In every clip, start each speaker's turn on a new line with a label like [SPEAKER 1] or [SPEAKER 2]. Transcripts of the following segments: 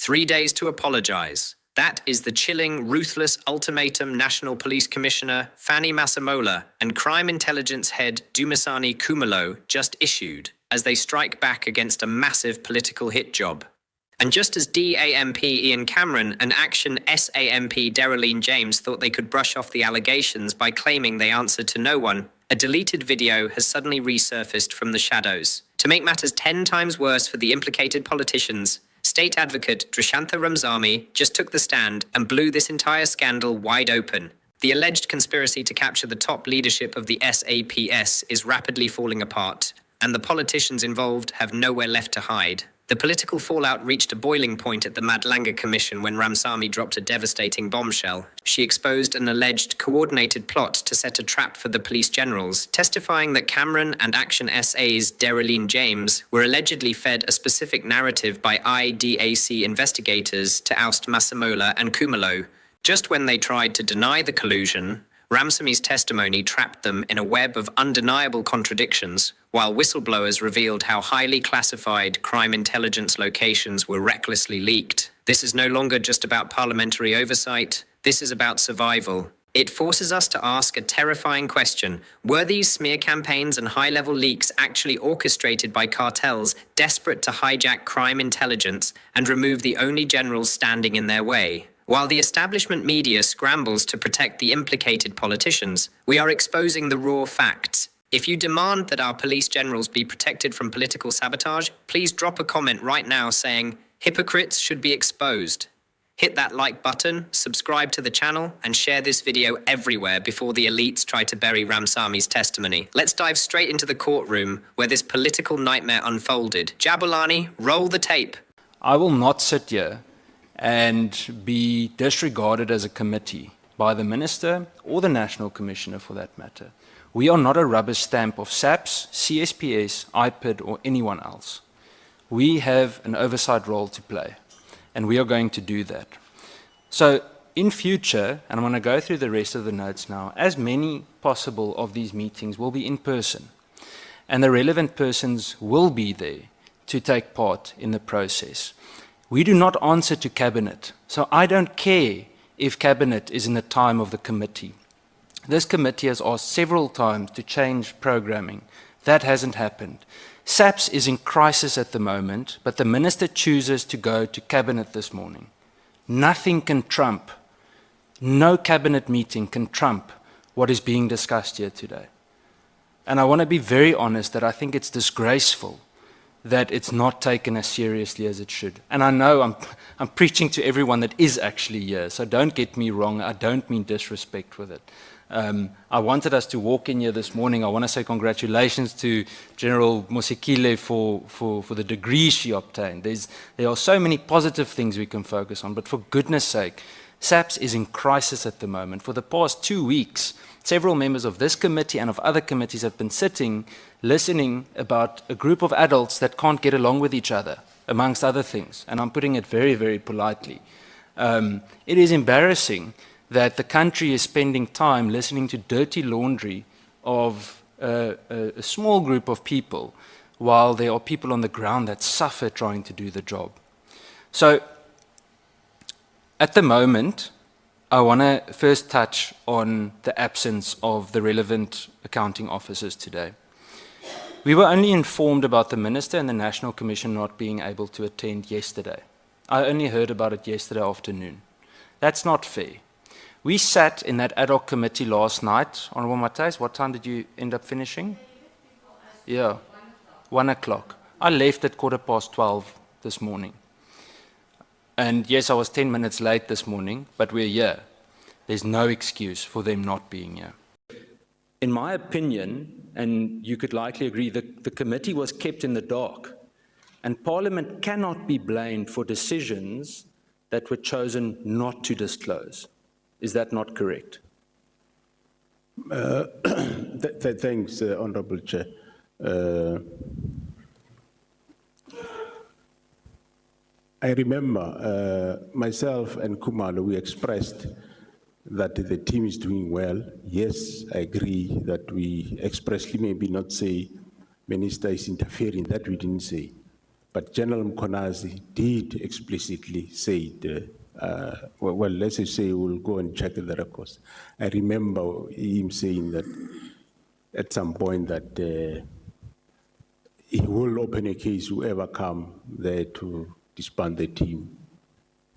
[SPEAKER 1] 3 days to apologize. That is the chilling, ruthless ultimatum National Police Commissioner Fannie Masemola and Crime Intelligence Head Dumisani Khumalo just issued as they strike back against a massive political hit job. And just as DAMP Ian Cameron and ActionSA Dareleen James thought they could brush off the allegations by claiming they answered to no one, a deleted video has suddenly resurfaced from the shadows. To make matters 10 times worse for the implicated politicians, State Advocate Drushantha Ramsamy just took the stand and blew this entire scandal wide open. The alleged conspiracy to capture the top leadership of the SAPS is rapidly falling apart, and the politicians involved have nowhere left to hide. The political fallout reached a boiling point at the Madlanga Commission when Ramsamy dropped a devastating bombshell. She exposed an alleged coordinated plot to set a trap for the police generals, testifying that Cameron and ActionSA's Dareleen James were allegedly fed a specific narrative by IDAC investigators to oust Masemola and Khumalo. Just when they tried to deny the collusion, Ramsamy's testimony trapped them in a web of undeniable contradictions, while whistleblowers revealed how highly classified crime intelligence locations were recklessly leaked. This is no longer just about parliamentary oversight. This is about survival. It forces us to ask a terrifying question. Were these smear campaigns and high-level leaks actually orchestrated by cartels desperate to hijack crime intelligence and remove the only generals standing in their way? While the establishment media scrambles to protect the implicated politicians, we are exposing the raw facts. If you demand that our police generals be protected from political sabotage, please drop a comment right now saying, "Hypocrites should be exposed." Hit that like button, subscribe to the channel, and share this video everywhere before the elites try to bury Ramsamy's testimony. Let's dive straight into the courtroom where this political nightmare unfolded. Jabulani, roll the tape.
[SPEAKER 2] I will not sit here and be disregarded as a committee by the Minister or the National Commissioner for that matter. We are not a rubber stamp of SAPS, CSPS, IPID or anyone else. We have an oversight role to play and we are going to do that. So in future, and I'm going to go through the rest of the notes now, as many possible of these meetings will be in person and the relevant persons will be there to take part in the process. We do not answer to Cabinet, so I don't care if Cabinet is in the time of the committee. This committee has asked several times to change programming. That hasn't happened. SAPS is in crisis at the moment, but the Minister chooses to go to Cabinet this morning. Nothing can trump, no Cabinet meeting can trump what is being discussed here today. And I want to be very honest that I think it's disgraceful that it's not taken as seriously as it should. And I know I'm preaching to everyone that is actually here, so don't get me wrong, I don't mean disrespect with it. I wanted us to walk in here this morning. I want to say congratulations to General Mosekile for the degree she obtained. There are so many positive things we can focus on, but for goodness sake, SAPS is in crisis at the moment. For the past 2 weeks, several members of this committee and of other committees have been sitting, listening about a group of adults that can't get along with each other, amongst other things. And I'm putting it very, very politely. It is embarrassing that the country is spending time listening to dirty laundry of a small group of people while there are people on the ground that suffer trying to do the job. So, at the moment, I want to first touch on the absence of the relevant accounting officers today. We were only informed about the Minister and the National Commission not being able to attend yesterday. I only heard about it yesterday afternoon. That's not fair. We sat in that ad hoc committee last night. Honourable Matthijs, what time did you end up finishing? Yeah, 1 o'clock. I left at 12:15 this morning. And yes, I was 10 minutes late this morning, but we're here. There's no excuse for them not being here. In my opinion, and you could likely agree, the committee was kept in the dark. And Parliament cannot be blamed for decisions that were chosen not to disclose. Is that not correct?
[SPEAKER 3] Thanks, Honourable Chair. I remember myself and Khumalo, we expressed that the team is doing well. Yes, I agree that we expressly maybe not say Minister is interfering, that we didn't say. But General Mkonazi did explicitly say, well, let's just say we'll go and check the records. I remember him saying that at some point that he will open a case, whoever come there to disband the team.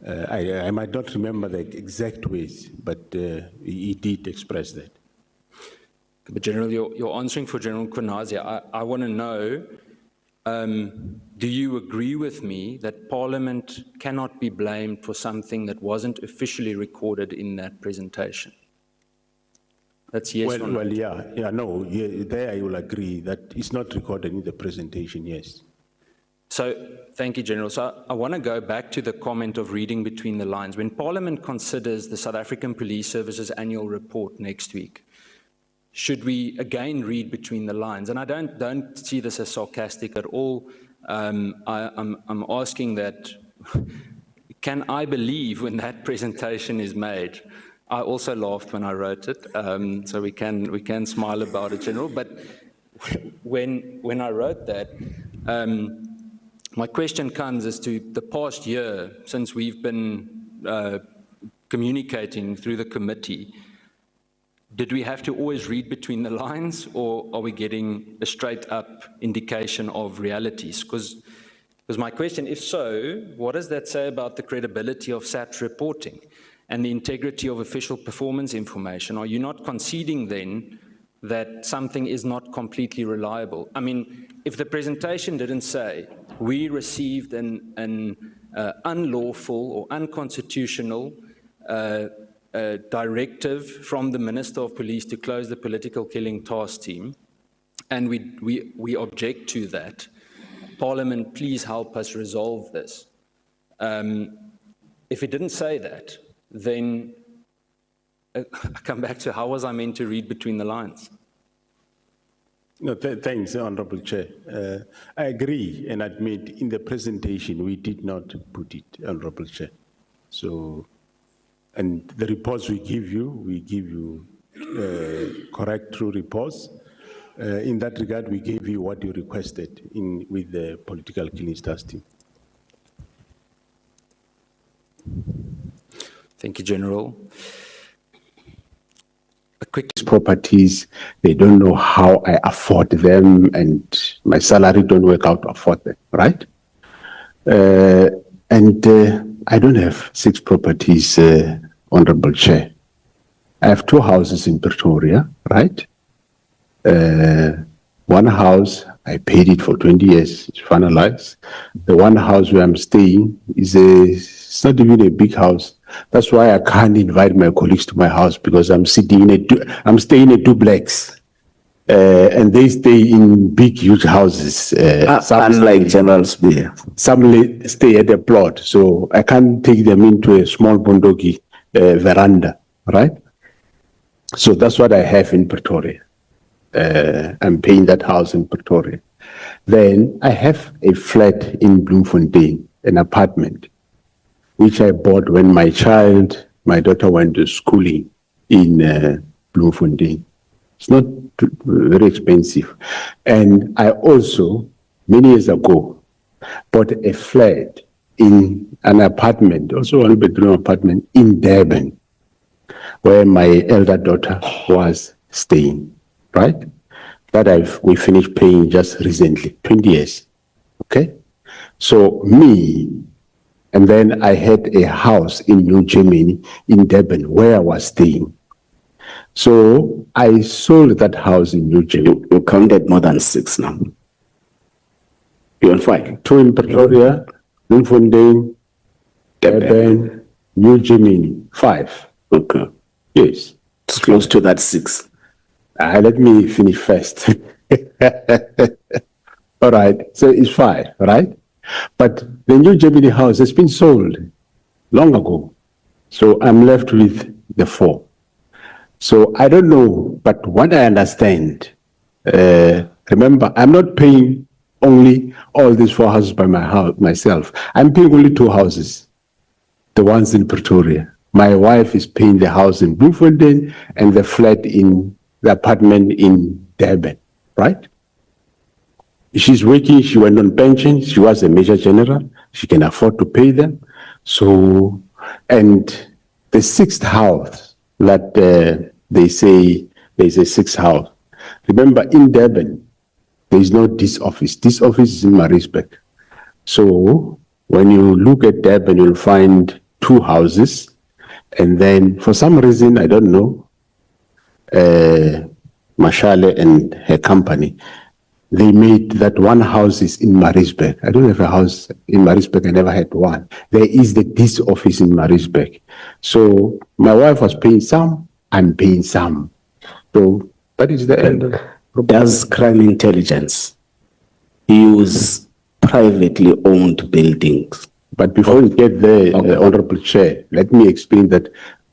[SPEAKER 3] I might not remember the exact ways, but he did express that.
[SPEAKER 2] But General, you're answering for General Mkonazi. I want to know, do you agree with me that Parliament cannot be blamed for something that wasn't officially recorded in that presentation? That's yes or no?
[SPEAKER 3] Well, yeah, there I will agree that it's not recorded in the presentation, yes.
[SPEAKER 2] So, thank you, General. So I want to go back to the comment of reading between the lines. When Parliament considers the South African Police Service's annual report next week, should we again read between the lines? And I don't see this as sarcastic at all. I'm asking that, can I believe when that presentation is made? I also laughed when I wrote it, so we can smile about it, General. But when I wrote that, my question comes as to the past year since we've been communicating through the committee. Did we have to always read between the lines, or are we getting a straight-up indication of realities? Because my question, if so, what does that say about the credibility of SAP's reporting and the integrity of official performance information? Are you not conceding then that something is not completely reliable? I mean, if the presentation didn't say, we received an unlawful or unconstitutional directive from the Minister of Police to close the political killing task team, and we object to that, Parliament, please help us resolve this. If it didn't say that, then I come back to how was I meant to read between the lines?
[SPEAKER 3] No, thanks, Honorable Chair. I agree and admit in the presentation we did not put it, Honorable Chair. So, and the reports we give you correct, true reports. In that regard, we gave you what you requested with the political killing task team.
[SPEAKER 2] Thank you, General.
[SPEAKER 4] A quick properties, they don't know how I afford them, and my salary don't work out to afford them, right? I don't have 6 properties, Honorable Chair. I have 2 houses in Pretoria, right? One house, I paid it for 20 years, it's finalized. The one house where I'm staying it's not even a big house. That's why I can't invite my colleagues to my house, because I'm staying in a duplex. And they stay in big, huge houses.
[SPEAKER 5] Unlike General Spear.
[SPEAKER 4] Some stay at a plot, so I can't take them into a small bondogi veranda, right? So that's what I have in Pretoria. I'm paying that house in Pretoria. Then I have a flat in Bloemfontein, an apartment, which I bought when my daughter went to schooling in Bloemfontein. It's not very expensive. And I also, many years ago, bought a flat in an apartment, also one bedroom apartment in Durban, where my elder daughter was staying, right? That we finished paying just recently, 20 years, okay? So and then I had a house in New Germany, in Durban, where I was staying. So I sold that house in New Germany.
[SPEAKER 5] You counted more than 6 now. You're on 5.
[SPEAKER 4] 2 in Pretoria, Bloemfontein, Durban, New Germany, 5.
[SPEAKER 5] Okay.
[SPEAKER 4] Yes.
[SPEAKER 5] It's close to that 6.
[SPEAKER 4] Let me finish first. All right, so it's 5, right? But the New Germany house has been sold long ago. So I'm left with the 4. So I don't know, but what I understand, remember, I'm not paying only all these 4 houses by myself. I'm paying only 2 houses, the ones in Pretoria. My wife is paying the house in Bloemfontein and the apartment in Durban, right? She's working, she went on pension, she was a Major General, she can afford to pay them. So, and the sixth house that they say there's a sixth house. Remember, in Durban, there is no this office. This office is in Maritzburg. So, when you look at Durban, you'll find two houses. And then, for some reason, I don't know, Mashale and her company, they made that one house is in Maritzburg. I don't have a house in Maritzburg. I never had one. There is this office in Maritzburg. So my wife was paying some, I'm paying some. So that is the end.
[SPEAKER 5] Does crime intelligence use privately owned buildings?
[SPEAKER 4] But before we get there, Honorable Chair, let me explain that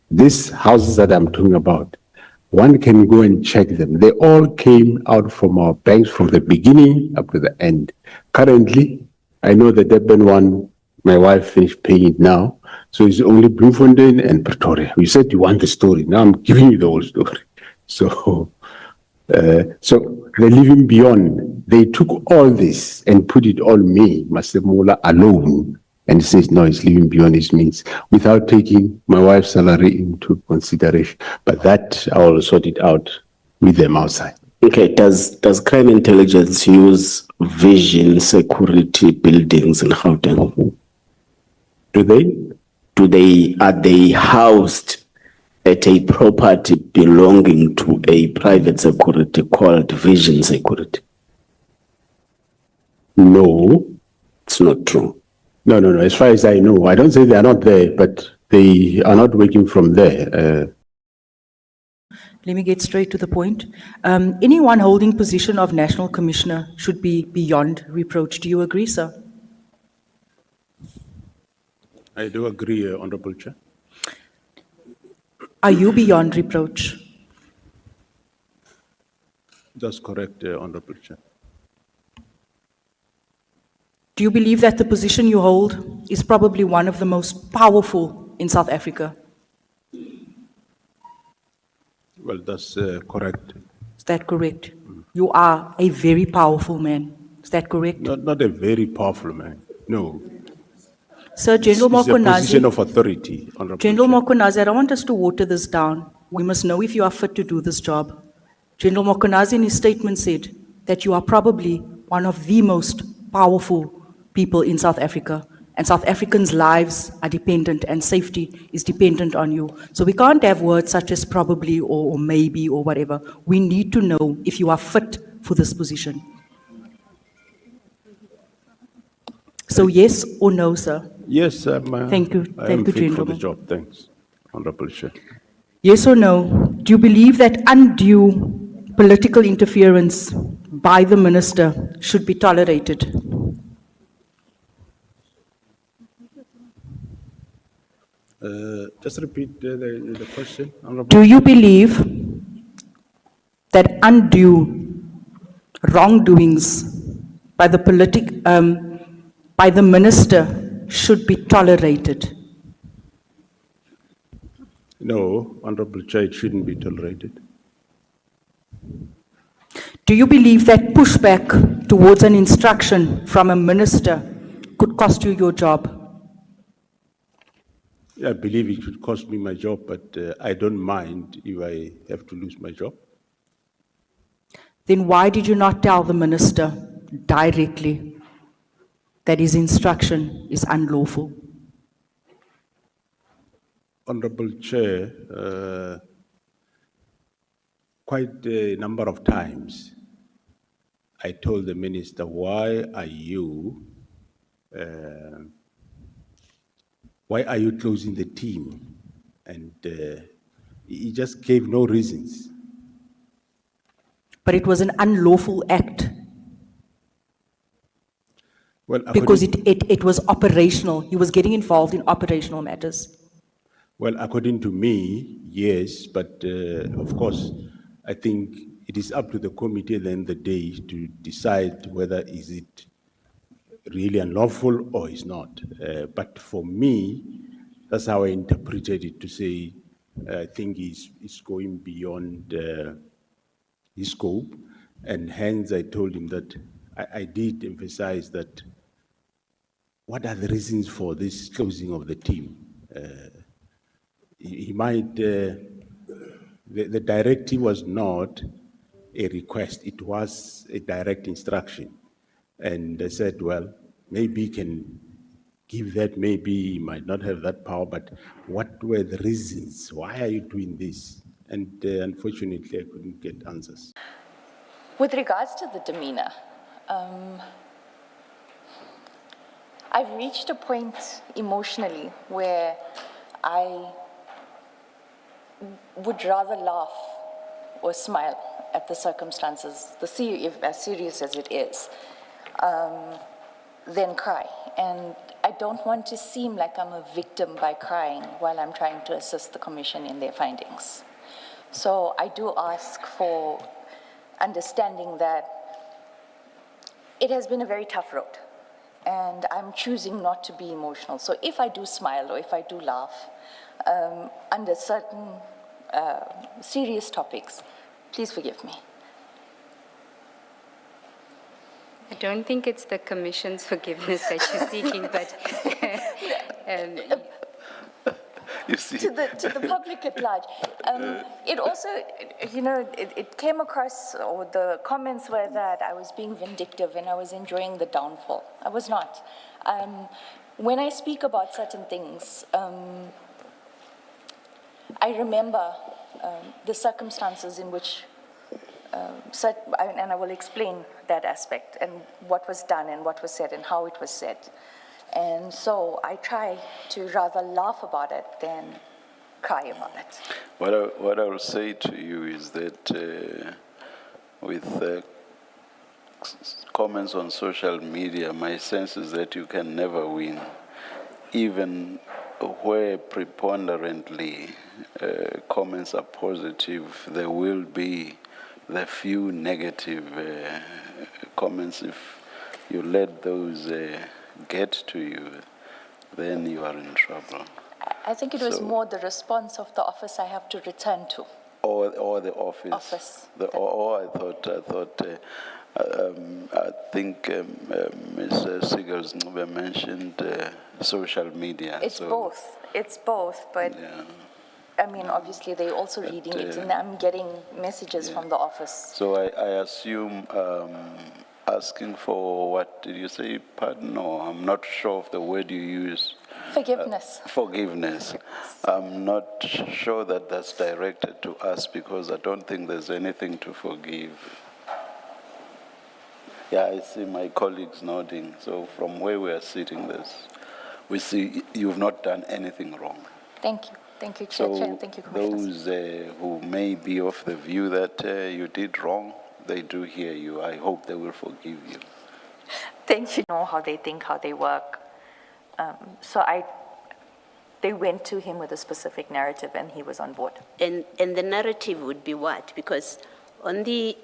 [SPEAKER 4] these houses that I'm talking about, one can go and check them. They all came out from our banks from the beginning up to the end. Currently, I know the Durban one, my wife finished paying it now. So it's only Bloemfontein and Pretoria. You said you want the story. Now I'm giving you the whole story. So, so the living beyond, they took all this and put it on me, Masemola, alone. And says, no, it's living beyond his means without taking my wife's salary into consideration. But that I will sort it out with them outside.
[SPEAKER 5] Okay, does crime intelligence use vision security buildings in Gauteng? Are they housed at a property belonging to a private security called Vision Security?
[SPEAKER 4] No.
[SPEAKER 5] It's not true.
[SPEAKER 4] No. As far as I know, I don't say they are not there, but they are not working from there.
[SPEAKER 6] Let me get straight to the point. Anyone holding position of National Commissioner should be beyond reproach. Do you agree, sir?
[SPEAKER 3] I do agree, Honorable Chair.
[SPEAKER 6] Are you beyond reproach?
[SPEAKER 3] That's correct, Honorable Chair.
[SPEAKER 6] Do you believe that the position you hold is probably one of the most powerful in South Africa?
[SPEAKER 3] Well, that's correct.
[SPEAKER 6] Is that correct? You are a very powerful man. Is that correct?
[SPEAKER 3] Not a very powerful man, no.
[SPEAKER 6] Sir, General
[SPEAKER 3] It's a position
[SPEAKER 6] Mokonazi,
[SPEAKER 3] of authority, Honorable
[SPEAKER 6] General
[SPEAKER 3] Chair.
[SPEAKER 6] Mokonazi, I don't want us to water this down. We must know if you are fit to do this job. General Mokonazi in his statement said that you are probably one of the most powerful people in South Africa, and South Africans' lives are dependent and safety is dependent on you. So we can't have words such as probably or maybe or whatever. We need to know if you are fit for this position. So yes or no, sir?
[SPEAKER 3] Yes,
[SPEAKER 6] Thank you.
[SPEAKER 3] I
[SPEAKER 6] Thank
[SPEAKER 3] am
[SPEAKER 6] you,
[SPEAKER 3] fit for
[SPEAKER 6] gentlemen.
[SPEAKER 3] the job. Thanks, Honorable Chair.
[SPEAKER 6] Yes or no? Do you believe that undue political interference by the minister should be tolerated?
[SPEAKER 3] Just repeat the question, Honorable.
[SPEAKER 6] Do you believe that undue wrongdoings by the by the minister should be tolerated?
[SPEAKER 3] No, Honorable Chair, it shouldn't be tolerated.
[SPEAKER 6] Do you believe that pushback towards an instruction from a minister could cost you your job?
[SPEAKER 3] I believe it should cost me my job, but I don't mind if I have to lose my job.
[SPEAKER 6] Then why did you not tell the minister directly that his instruction is unlawful?
[SPEAKER 3] Honorable Chair, quite a number of times I told the minister, why are you closing the team? And he just gave no reasons.
[SPEAKER 6] But it was an unlawful act
[SPEAKER 3] Well,
[SPEAKER 6] because it was operational. He was getting involved in operational matters.
[SPEAKER 3] Well, according to me, yes, but of course, I think it is up to the committee at the end of the day to decide whether is it really unlawful or is not. But for me, that's how I interpreted it, to say I think he's going beyond his scope, and hence I told him that I did emphasize that what are the reasons for this closing of the team? He might, the directive was not a request, it was a direct instruction. And they said, well, maybe he can give that, maybe he might not have that power, but what were the reasons? Why are you doing this? And unfortunately, I couldn't get answers.
[SPEAKER 7] With regards to the demeanor, I've reached a point emotionally where I would rather laugh or smile at the circumstances, as serious as it is, than cry. And I don't want to seem like I'm a victim by crying while I'm trying to assist the Commission in their findings. So I do ask for understanding that it has been a very tough road, and I'm choosing not to be emotional. So if I do smile or if I do laugh under certain serious topics, please forgive me.
[SPEAKER 8] I don't think it's the Commission's forgiveness that you're seeking, but
[SPEAKER 7] you see. To the public at large. It also, it came across, or the comments were that I was being vindictive and I was enjoying the downfall. I was not. When I speak about certain things, I remember the circumstances in which, and I will explain that aspect and what was done and what was said and how it was said. And so I try to rather laugh about it than cry about it.
[SPEAKER 9] What I will say to you is that with comments on social media, my sense is that you can never win, even where preponderantly comments are positive. There will be the few negative comments. If you let those get to you, then you are in trouble.
[SPEAKER 7] I think it was more the response of the office I have to return to.
[SPEAKER 9] Or the office. I think Ms. Sigels mentioned social media.
[SPEAKER 7] It's both, but
[SPEAKER 9] yeah.
[SPEAKER 7] I mean, obviously they're also reading it, and I'm getting messages from the office.
[SPEAKER 9] So I assume asking for, what did you say, pardon? No, I'm not sure of the word you use.
[SPEAKER 7] Forgiveness.
[SPEAKER 9] Forgiveness. I'm not sure that that's directed to us, because I don't think there's anything to forgive. Yeah, I see my colleagues nodding. So from where we are sitting, we see you've not done anything wrong.
[SPEAKER 7] Thank you. Thank you, Chair, and thank you, Commissioners.
[SPEAKER 9] Those who may be of the view that you did wrong, they do hear you. I hope they will forgive you.
[SPEAKER 7] Thank you. Know how they think, how they work. They went to him with a specific narrative, and he was on board.
[SPEAKER 10] And the narrative would be what? Because in the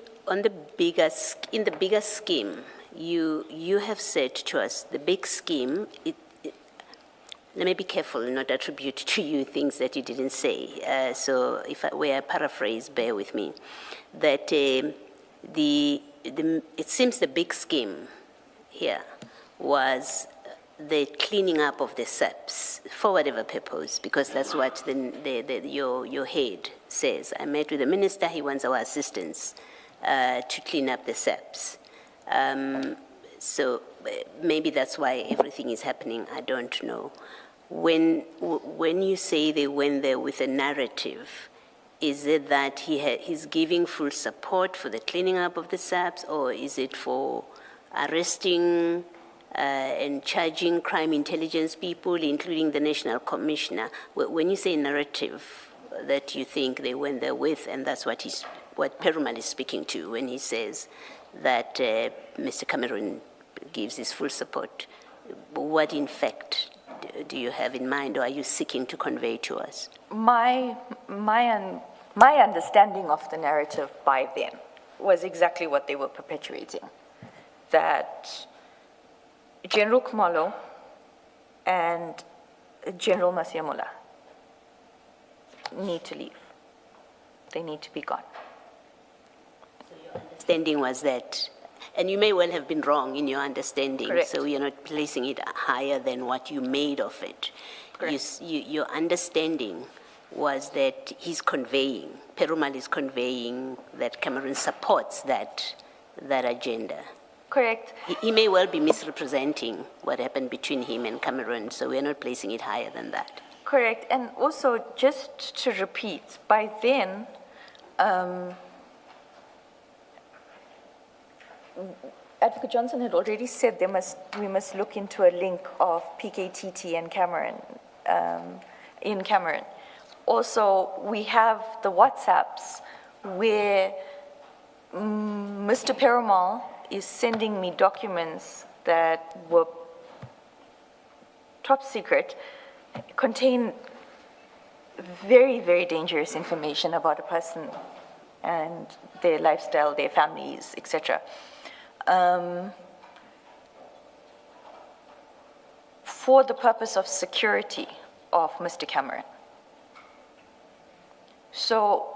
[SPEAKER 10] bigger scheme, you have said to us the big scheme. Let me be careful and not attribute to you things that you didn't say. So if I were paraphrase, bear with me. That it seems the big scheme here was the cleaning up of the SAPs for whatever purpose, because that's what your head says. I met with the minister; he wants our assistance to clean up the SAPs. So maybe that's why everything is happening. I don't know. When you say they went there with a narrative, is it that he's giving full support for the cleaning up of the SAPs, or is it for arresting and charging crime intelligence people, including the National Commissioner? When you say narrative that you think they went there with, and that's what Perumal is speaking to when he says that Mr. Cameron gives his full support, what in fact do you have in mind, or are you seeking to convey to us?
[SPEAKER 7] My understanding of the narrative by then was exactly what they were perpetuating, that General Khumalo and General Masemola need to leave. They need to be gone.
[SPEAKER 10] So your understanding was that And you may well have been wrong in your understanding.
[SPEAKER 7] Correct.
[SPEAKER 10] So you're not placing it higher than what you made of it.
[SPEAKER 7] Correct.
[SPEAKER 10] Your understanding was that he's conveying, Perumal is conveying that Cameroon supports that agenda.
[SPEAKER 7] Correct.
[SPEAKER 10] He may well be misrepresenting what happened between him and Cameroon, so we're not placing it higher than that.
[SPEAKER 7] Correct. And also, just to repeat, by then, Advocate Johnson had already said we must look into a link of PKTT and Cameroon, in Cameroon. Also, we have the WhatsApps where Mr. Perumal is sending me documents that were top secret, contain very, very dangerous information about a person and their lifestyle, their families, etc. For the purpose of security of Mr. Cameron. So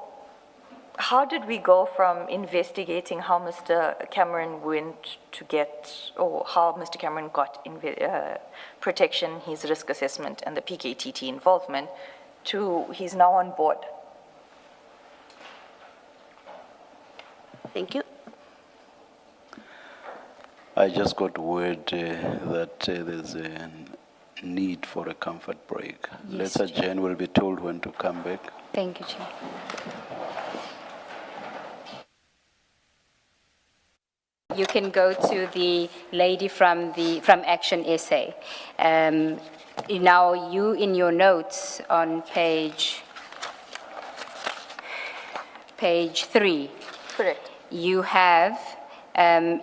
[SPEAKER 7] how did we go from investigating how Mr. Cameron went to get, or how Mr. Cameron got protection, his risk assessment, and the PKTT involvement, to he's now on board?
[SPEAKER 10] Thank you.
[SPEAKER 9] I just got word that there's a need for a comfort break.
[SPEAKER 8] Yes,
[SPEAKER 9] Let's adjourn. We'll be told when to come back.
[SPEAKER 8] Thank you, Chair. You can go to the lady from ActionSA. Now, you in your notes on page 3.
[SPEAKER 7] Correct.
[SPEAKER 8] You have,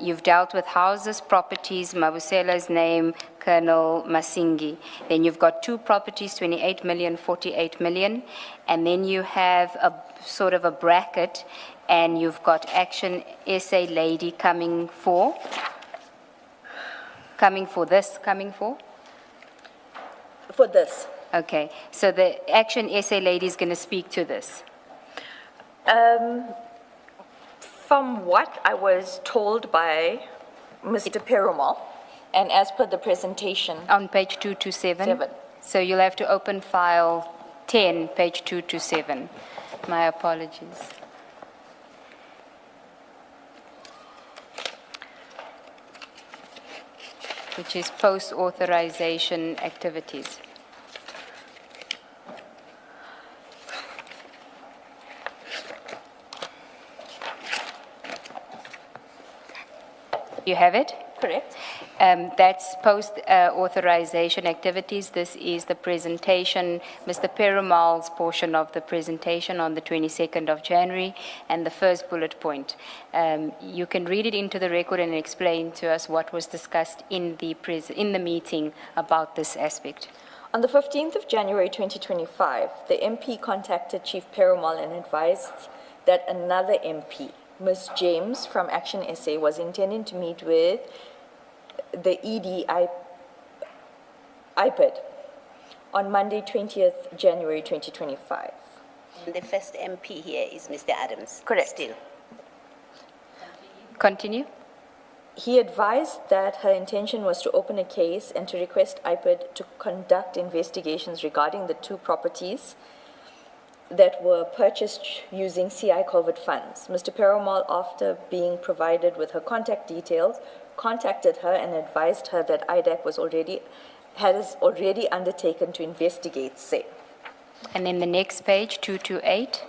[SPEAKER 8] you've dealt with houses, properties, Mabusela's name, Colonel Masingi. Then you've got 2 properties, 28 million, 48 million. And then you have a sort of a bracket, and you've got ActionSA lady coming for this.
[SPEAKER 7] For this.
[SPEAKER 8] Okay, so the ActionSA lady is going to speak to this.
[SPEAKER 7] From what I was told by Mr. Perumal, and as per the presentation,
[SPEAKER 8] On page 227.
[SPEAKER 7] 7.
[SPEAKER 8] So you'll have to open file 10, page 227. My apologies. Which is post-authorization activities. You have it?
[SPEAKER 7] correct?
[SPEAKER 8] That's post-authorization activities. This is the presentation, Mr. Perumal's portion of the presentation on the 22nd of January, and the first bullet point. You can read it into the record and explain to us what was discussed in the meeting about this aspect.
[SPEAKER 7] On the 15th of January 2025, the MP contacted Chief Perumal and advised that another MP, Ms. James from ActionSA, was intending to meet with the IPID on Monday, 20th January 2025.
[SPEAKER 10] The first MP here is Mr. Adams.
[SPEAKER 7] Correct.
[SPEAKER 10] Still.
[SPEAKER 8] Continue.
[SPEAKER 7] He advised that her intention was to open a case and to request IPID to conduct investigations regarding the two properties that were purchased using CI COVID funds. Mr. Perumal, after being provided with her contact details, contacted her and advised her that IDAC has already undertaken to investigate SAE.
[SPEAKER 8] And then the next page, 228.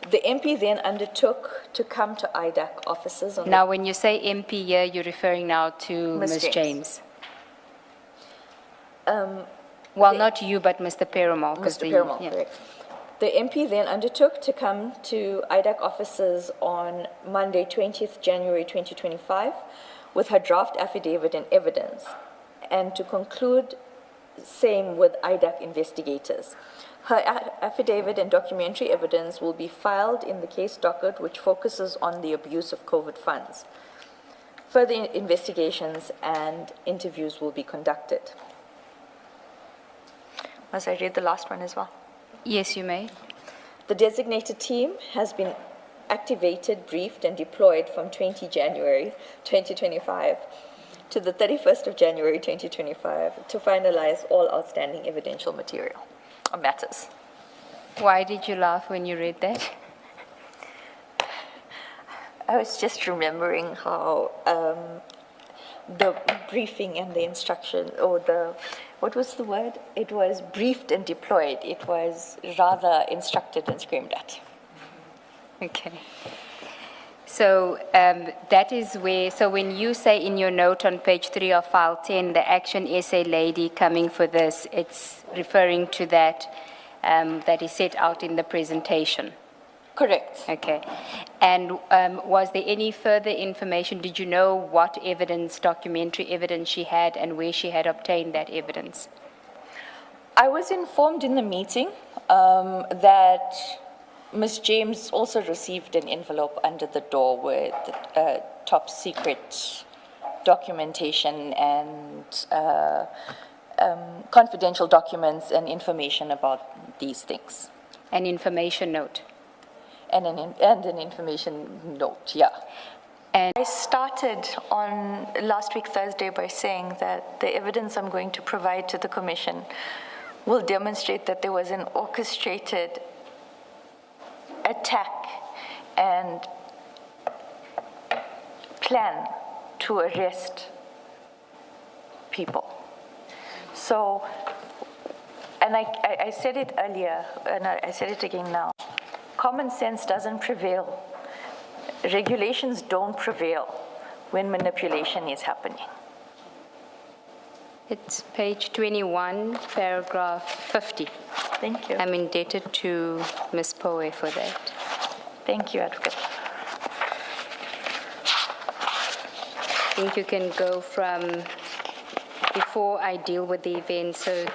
[SPEAKER 7] The MP then undertook to come to IDAC offices on
[SPEAKER 8] Now, when you say MP here, you're referring now to
[SPEAKER 7] Ms.
[SPEAKER 8] Ms. James.
[SPEAKER 7] the,
[SPEAKER 8] Well, not you, but Mr. Perumal.
[SPEAKER 7] Mr. Perumal, correct. The MP then undertook to come to IDAC offices on Monday, 20th January 2025, with her draft affidavit and evidence, and to conclude same with IDAC investigators. Her affidavit and documentary evidence will be filed in the case docket, which focuses on the abuse of COVID funds. Further investigations and interviews will be conducted. Must I read the last one as well?
[SPEAKER 8] Yes, you may.
[SPEAKER 7] The designated team has been
[SPEAKER 11] activated, briefed, and deployed from 20 January 2025 to the 31st of January 2025 to finalize all outstanding evidential material or matters.
[SPEAKER 8] Why did you laugh when you read that?
[SPEAKER 11] I was just remembering how the briefing and the instruction, or the, what was the word? It was briefed and deployed. It was rather instructed and screamed at.
[SPEAKER 8] Okay. So that is where, so when you say in your note on page 3 of file 10, the ActionSA lady coming for this, it's referring to that that is set out in the presentation.
[SPEAKER 11] Correct.
[SPEAKER 8] Okay. And was there any further information? Did you know what evidence, documentary evidence she had and where she had obtained that evidence?
[SPEAKER 11] I was informed in the meeting that Ms. James also received an envelope under the door with top secret documentation and confidential documents and information about these things.
[SPEAKER 8] An information note?
[SPEAKER 11] And an information note, yeah.
[SPEAKER 8] And
[SPEAKER 11] I started on last week Thursday by saying that the evidence I'm going to provide to the Commission will demonstrate that there was an orchestrated attack and plan to arrest people. So, and I said it earlier, and I said it again now, common sense doesn't prevail. Regulations don't prevail when manipulation is happening.
[SPEAKER 8] it's page 21, paragraph 50.
[SPEAKER 11] Thank you.
[SPEAKER 8] I'm indebted to Ms. Poe for that.
[SPEAKER 11] Thank you, Advocate.
[SPEAKER 8] I think you can go from before I deal with the event, so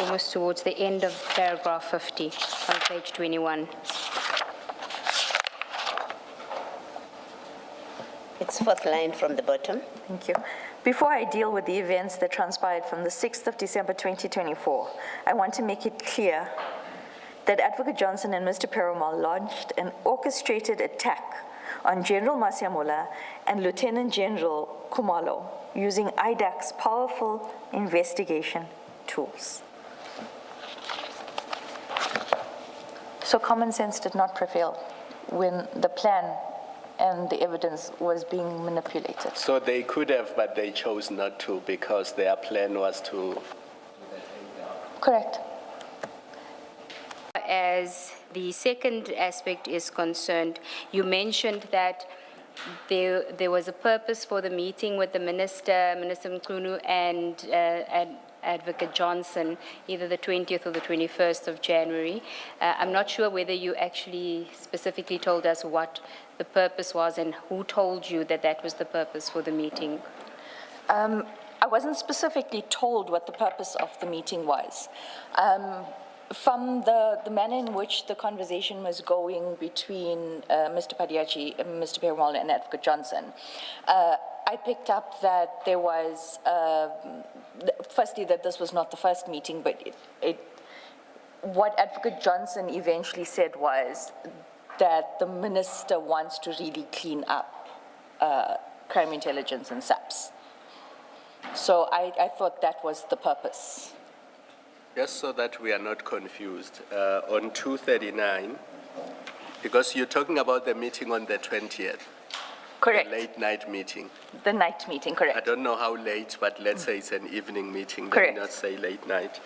[SPEAKER 8] almost towards the end of paragraph 50 on page 21.
[SPEAKER 10] It's fourth line from the bottom.
[SPEAKER 11] Thank you. Before I deal with the events that transpired from the 6th of December 2024, I want to make it clear that Advocate Johnson and Mr. Perumal launched an orchestrated attack on General Masemola and Lieutenant General Khumalo using IDAC's powerful investigation tools. So common sense did not prevail when the plan and the evidence was being manipulated.
[SPEAKER 12] So they could have, but they chose not to because their plan was to...
[SPEAKER 11] Correct.
[SPEAKER 8] As the second aspect is concerned, you mentioned that there was a purpose for the meeting with the Minister Mkhunu, and Advocate Johnson, either the 20th or the 21st of January. I'm not sure whether you actually specifically told us what the purpose was and who told you that that was the purpose for the meeting.
[SPEAKER 11] I wasn't specifically told what the purpose of the meeting was. From the manner in which the conversation was going between Mr. Padiachi, Mr. Perumal, and Advocate Johnson, I picked up that there was, firstly, that this was not the first meeting, but what Advocate Johnson eventually said was that the minister wants to really clean up crime intelligence and SAPS. So I thought that was the purpose.
[SPEAKER 12] Just so that we are not confused, on 239, because you're talking about the meeting on the 20th.
[SPEAKER 11] Correct.
[SPEAKER 12] The late night meeting.
[SPEAKER 11] The night meeting, correct.
[SPEAKER 12] I don't know how late, but let's say it's an evening meeting.
[SPEAKER 11] Correct.
[SPEAKER 12] Let me not say late night.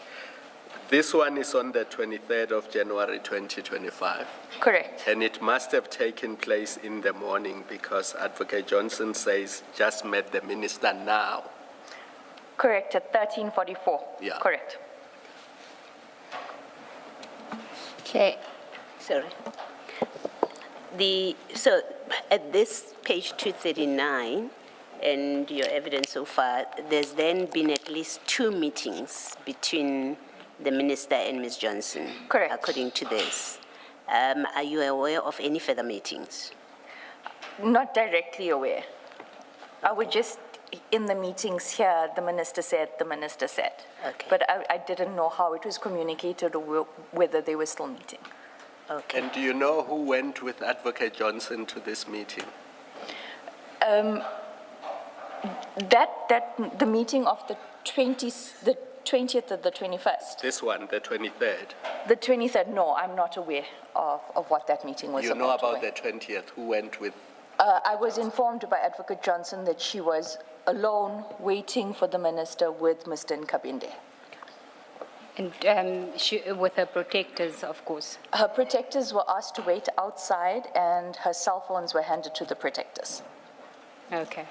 [SPEAKER 12] This one is on the 23rd of January 2025.
[SPEAKER 11] Correct.
[SPEAKER 12] And it must have taken place in the morning because Advocate Johnson says just met the minister now.
[SPEAKER 11] Correct, at 13:44.
[SPEAKER 12] Yeah.
[SPEAKER 11] Correct.
[SPEAKER 8] Okay.
[SPEAKER 10] Sorry. So at this page 239 and your evidence so far, there's then been at least 2 meetings between the minister and Ms. Johnson.
[SPEAKER 11] Correct.
[SPEAKER 10] According to this. Are you aware of any further meetings?
[SPEAKER 11] Not directly aware. I was just in the meetings here, the minister said.
[SPEAKER 10] Okay.
[SPEAKER 11] But I didn't know how it was communicated or whether they were still meeting.
[SPEAKER 10] Okay.
[SPEAKER 12] And do you know who went with Advocate Johnson to this meeting?
[SPEAKER 11] The meeting of the 20th or the 21st?
[SPEAKER 12] This one, the 23rd.
[SPEAKER 11] The 23rd, no, I'm not aware of what that meeting was
[SPEAKER 12] You know
[SPEAKER 11] about.
[SPEAKER 12] about the 20th, who went with?
[SPEAKER 11] I was informed by Advocate Johnson that she was alone waiting for the minister with Mr. Nkabinde.
[SPEAKER 8] And with her protectors, of course.
[SPEAKER 11] Her protectors were asked to wait outside and her cell phones were handed to the protectors.
[SPEAKER 8] Okay.